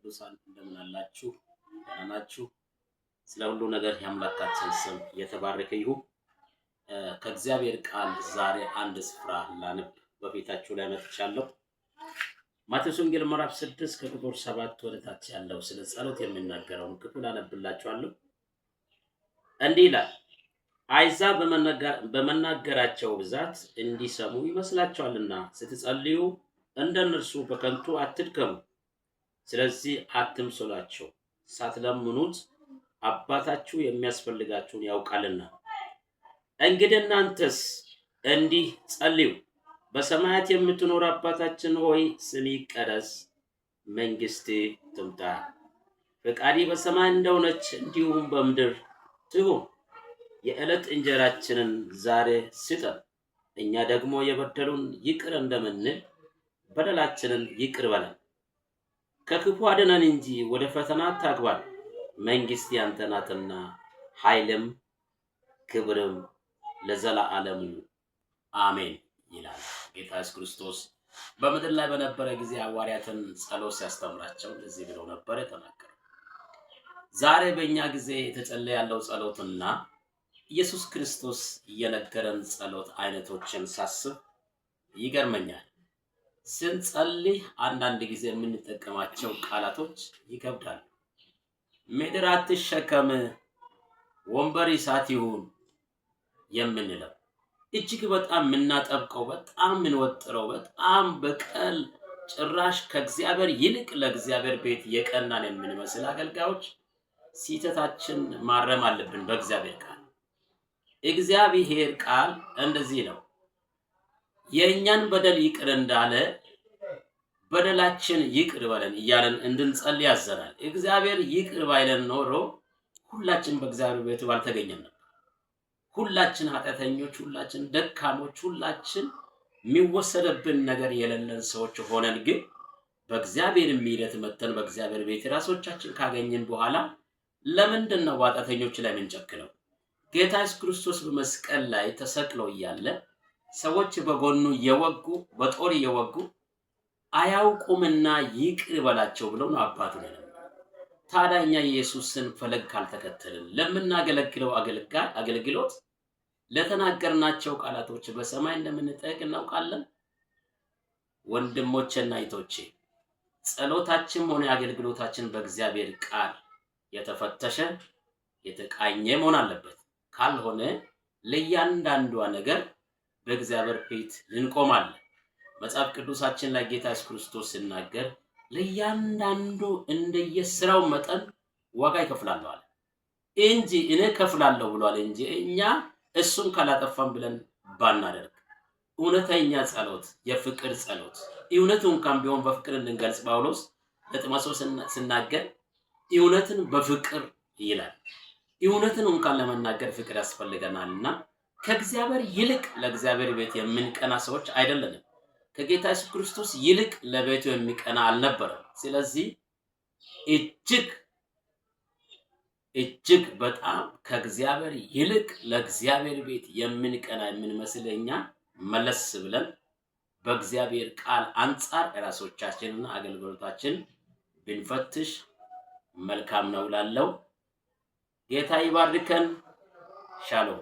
ቅዱሳን እንደምን አላችሁ? ደህና ናችሁ? ስለ ሁሉ ነገር የአምላካችን ስም የተባረከ ይሁን። ከእግዚአብሔር ቃል ዛሬ አንድ ስፍራ ላነብ በፊታችሁ ላይ መጥቻለሁ። ማቴዎስ ወንጌል ምዕራፍ 6 ከቁጥር 7 ወደ ታች ያለው ስለ ጸሎት የሚናገረውን ክፍል አነብላችኋለሁ። እንዲህ ይላል፣ አሕዛብ በመናገራቸው ብዛት እንዲሰሙ ይመስላቸዋልና ስትጸልዩ እንደነርሱ በከንቱ አትድከሙ። ስለዚህ አትምሰሏቸው፣ ሳትለምኑት አባታችሁ የሚያስፈልጋችሁን ያውቃልና። እንግዲህ እናንተስ እንዲህ ጸልዩ፣ በሰማያት የምትኖር አባታችን ሆይ ስምህ ይቀደስ፣ መንግሥትህ ትምጣ፣ ፈቃድህ በሰማይ እንደሆነች እንዲሁም በምድር ትሁን። የዕለት እንጀራችንን ዛሬ ስጠን፣ እኛ ደግሞ የበደሉን ይቅር እንደምንል በደላችንን ይቅር በለን፣ ከክፉ አድነን እንጂ ወደ ፈተና አታግባን፣ መንግሥት ያንተ ናትና ኃይልም ክብርም ለዘላለሙ አሜን ይላል። ጌታ ኢየሱስ ክርስቶስ በምድር ላይ በነበረ ጊዜ ሐዋርያትን ጸሎት ሲያስተምራቸው እንደዚህ ብለው ነበር የተናገረው። ዛሬ በእኛ ጊዜ የተጸለየ ያለው ጸሎትና ኢየሱስ ክርስቶስ የነገረን ጸሎት አይነቶችን ሳስብ ይገርመኛል። ስንጸልይ አንዳንድ ጊዜ የምንጠቀማቸው ቃላቶች ይከብዳሉ። ምድር አትሸከም፣ ወንበር እሳት ይሁን የምንለው እጅግ በጣም የምናጠብቀው፣ በጣም የምንወጥረው፣ በጣም በቀል ጭራሽ ከእግዚአብሔር ይልቅ ለእግዚአብሔር ቤት የቀናን የምንመስል አገልጋዮች ስህተታችን ማረም አለብን። በእግዚአብሔር ቃል እግዚአብሔር ቃል እንደዚህ ነው፣ የእኛን በደል ይቅር እንዳለ በደላችን ይቅር በለን እያለን እንድንጸልይ ያዘናል። እግዚአብሔር ይቅር ባይለን ኖሮ ሁላችን በእግዚአብሔር ቤት ባልተገኘን ነበር። ሁላችን ኃጢአተኞች፣ ሁላችን ደካሞች፣ ሁላችን የሚወሰደብን ነገር የሌለን ሰዎች ሆነን ግን በእግዚአብሔር ምሕረት መተን በእግዚአብሔር ቤት ራሶቻችን ካገኘን በኋላ ለምንድን ነው በኃጢአተኞች ላይ የምንጨክነው? ጌታ ኢየሱስ ክርስቶስ በመስቀል ላይ ተሰቅሎ እያለ ሰዎች በጎኑ እየወጉ በጦር እየወጉ አያውቁምና ይቅር በላቸው ብለው ነው አባቱ ነው። ታዲያ እኛ ኢየሱስን ፈለግ ካልተከተልን ለምናገለግለው አገልግሎት ለተናገርናቸው ቃላቶች በሰማይ እንደምንጠየቅ እናውቃለን። ወንድሞቼና እህቶቼ ጸሎታችን ሆነ አገልግሎታችን በእግዚአብሔር ቃል የተፈተሸ የተቃኘ መሆን አለበት። ካልሆነ ለእያንዳንዷ ነገር በእግዚአብሔር ፊት እንቆማለን። መጽሐፍ ቅዱሳችን ላይ ጌታ ኢየሱስ ክርስቶስ ሲናገር ለእያንዳንዱ እንደየስራው መጠን ዋጋ ይከፍላል አለ እንጂ እኔ ከፍላለሁ ብሏል እንጂ እኛ እሱን ካላጠፋን ብለን ባናደርግ እውነተኛ ጸሎት፣ የፍቅር ጸሎት እውነቱን እንኳን ቢሆን በፍቅር እንድንገልጽ ጳውሎስ ለጢሞቴዎስ ሲናገር እውነትን በፍቅር ይላል። እውነትን እንኳን ለመናገር ፍቅር ያስፈልገናልና ከእግዚአብሔር ይልቅ ለእግዚአብሔር ቤት የምንቀና ሰዎች አይደለንም። ከጌታ ኢየሱስ ክርስቶስ ይልቅ ለቤቱ የሚቀና አልነበረም። ስለዚህ እጅግ በጣም ከእግዚአብሔር ይልቅ ለእግዚአብሔር ቤት የምንቀና የምንመስለኛ መለስ ብለን በእግዚአብሔር ቃል አንጻር ራሶቻችንና አገልግሎታችን ብንፈትሽ መልካም ነው እላለሁ። ጌታ ይባርከን። ሻሎም